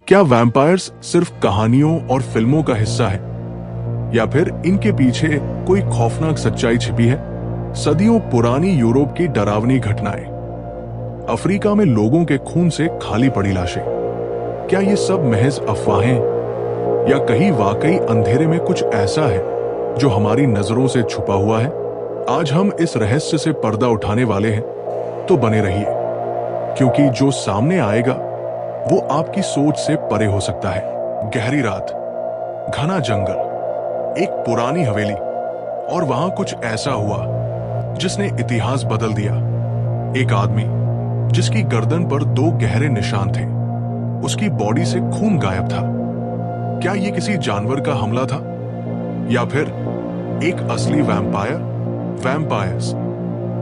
क्या वैम्पायर्स सिर्फ कहानियों और फिल्मों का हिस्सा है या फिर इनके पीछे कोई खौफनाक सच्चाई छिपी है? सदियों पुरानी यूरोप की डरावनी घटनाएं, अफ्रीका में लोगों के खून से खाली पड़ी लाशें, क्या ये सब महज अफवाहें या कहीं वाकई अंधेरे में कुछ ऐसा है जो हमारी नजरों से छुपा हुआ है? आज हम इस रहस्य से पर्दा उठाने वाले हैं, तो बने रहिए, क्योंकि जो सामने आएगा वो आपकी सोच से परे हो सकता है। गहरी रात, घना जंगल, एक पुरानी हवेली, और वहां कुछ ऐसा हुआ जिसने इतिहास बदल दिया। एक आदमी जिसकी गर्दन पर 2 गहरे निशान थे, उसकी बॉडी से खून गायब था। क्या यह किसी जानवर का हमला था या फिर एक असली वैम्पायर? वैम्पायर्स,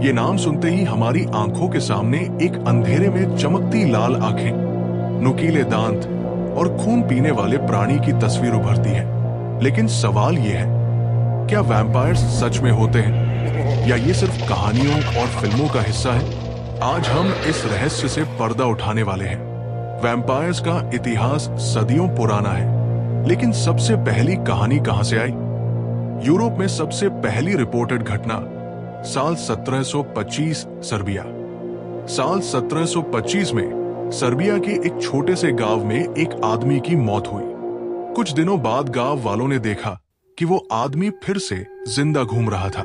ये नाम सुनते ही हमारी आंखों के सामने एक अंधेरे में चमकती लाल आंखें, नुकीले दांत और खून पीने वाले प्राणी की तस्वीर उभरती है। लेकिन सवाल यह है, क्या वैम्पायर्स सच में होते हैं या ये सिर्फ कहानियों और फिल्मों का हिस्सा है? आज हम इस रहस्य से पर्दा उठाने वाले हैं। वैम्पायर्स का इतिहास सदियों पुराना है, लेकिन सबसे पहली कहानी कहां से आई? यूरोप में सबसे पहली रिपोर्टेड घटना साल 1725 सर्बिया। साल 1725 में सर्बिया के एक छोटे से गांव में एक आदमी की मौत हुई। कुछ दिनों बाद गांव वालों ने देखा कि वो आदमी फिर से जिंदा घूम रहा था।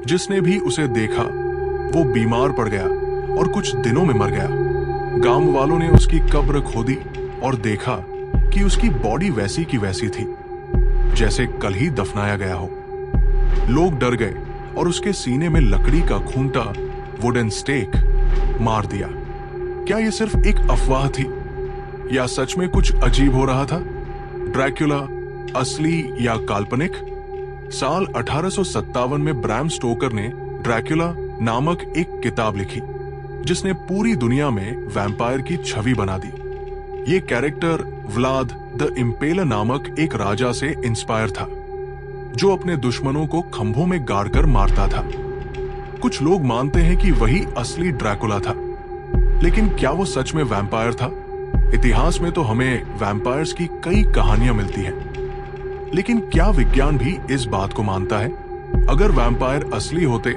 जिसने भी उसे देखा वो बीमार पड़ गया और कुछ दिनों में मर गया। गांव वालों ने उसकी कब्र खोदी और देखा कि उसकी बॉडी वैसी की वैसी थी जैसे कल ही दफनाया गया हो। लोग डर गए और उसके सीने में लकड़ी का खूंटा, वुडन स्टेक, मार दिया। क्या यह सिर्फ एक अफवाह थी या सच में कुछ अजीब हो रहा था? ड्रैकुला असली या काल्पनिक? साल 1857 में ब्रैम स्टोकर ने ड्रैकुला नामक एक किताब लिखी जिसने पूरी दुनिया में वैम्पायर की छवि बना दी। ये कैरेक्टर व्लाद द इम्पेलर नामक एक राजा से इंस्पायर था जो अपने दुश्मनों को खंभों में गाड़कर मारता था। कुछ लोग मानते हैं कि वही असली ड्रैकुला था, लेकिन क्या वो सच में वैम्पायर था? इतिहास में तो हमें वैम्पायर्स की कई कहानियां मिलती हैं, लेकिन क्या विज्ञान भी इस बात को मानता है? अगर वैम्पायर असली होते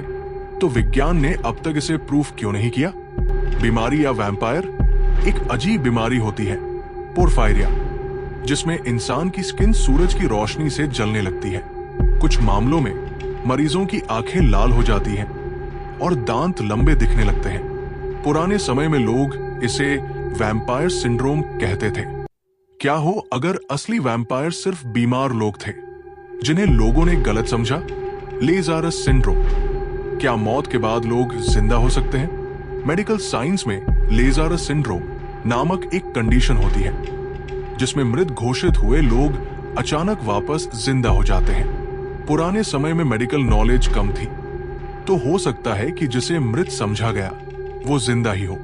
तो विज्ञान ने अब तक इसे प्रूफ क्यों नहीं किया? बीमारी या वैम्पायर? एक अजीब बीमारी होती है, पोर्फायरिया, जिसमें इंसान की स्किन सूरज की रोशनी से जलने लगती है। कुछ मामलों में मरीजों की आंखें लाल हो जाती हैं और दांत लंबे दिखने लगते हैं। पुराने समय में लोग इसे वैम्पायर सिंड्रोम कहते थे। क्या हो अगर असली वैम्पायर सिर्फ बीमार लोग थे जिन्हें लोगों ने गलत समझा? लेज़ारस सिंड्रोम। क्या मौत के बाद लोग जिंदा हो सकते हैं? मेडिकल साइंस में लेज़ारस सिंड्रोम नामक एक कंडीशन होती है जिसमें मृत घोषित हुए लोग अचानक वापस जिंदा हो जाते हैं। पुराने समय में मेडिकल नॉलेज कम थी, तो हो सकता है कि जिसे मृत समझा गया वो जिंदा ही हो।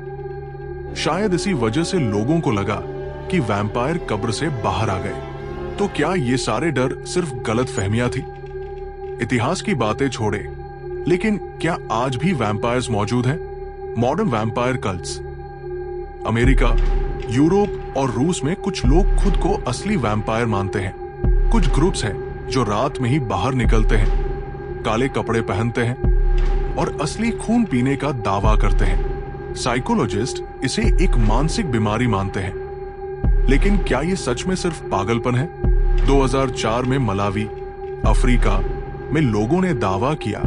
शायद इसी वजह से लोगों को लगा कि वैम्पायर कब्र से बाहर आ गए। तो क्या ये सारे डर सिर्फ गलत फहमियां थी? इतिहास की बातें छोड़े, लेकिन क्या आज भी वैम्पायर्स मौजूद हैं? Modern vampire cults. America, Europe और रूस में कुछ लोग खुद को असली वैम्पायर मानते हैं। कुछ ग्रुप्स हैं जो रात में ही बाहर निकलते हैं, काले कपड़े पहनते हैं और असली खून पीने का दावा करते हैं। साइकोलॉजिस्ट इसे एक मानसिक बीमारी मानते हैं, लेकिन क्या ये सच में सिर्फ पागलपन है? 2004 में मलावी, अफ्रीका में लोगों ने दावा किया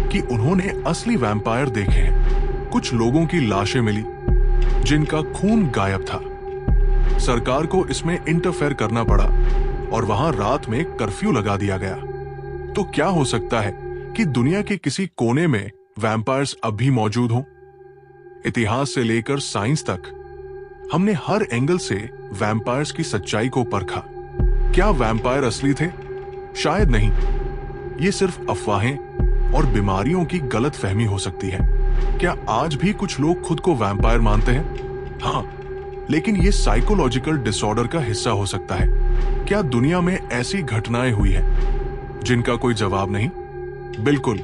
कि उन्होंने असली वैम्पायर देखे हैं। कुछ लोगों की लाशें मिली जिनका खून गायब था। सरकार को इसमें इंटरफेयर करना पड़ा और वहां रात में कर्फ्यू लगा दिया गया। तो क्या हो सकता है कि दुनिया के किसी कोने में वैम्पायर्स अब भी मौजूद हों? इतिहास से लेकर साइंस तक हमने हर एंगल से वैम्पायर्स की सच्चाई को परखा। क्या वैम्पायर असली थे? शायद नहीं। ये सिर्फ अफवाहें और बीमारियों की गलत फहमी हो सकती है। क्या आज भी कुछ लोग खुद को वैम्पायर मानते हैं? हाँ, लेकिन ये साइकोलॉजिकल डिसऑर्डर का हिस्सा हो सकता है। क्या दुनिया में ऐसी घटनाएं हुई हैं जिनका कोई जवाब नहीं? बिल्कुल,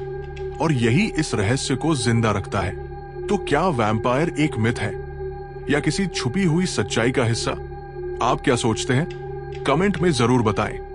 और यही इस रहस्य को जिंदा रखता है। तो क्या वैम्पायर एक मिथ है या किसी छुपी हुई सच्चाई का हिस्सा? आप क्या सोचते हैं? कमेंट में जरूर बताएं।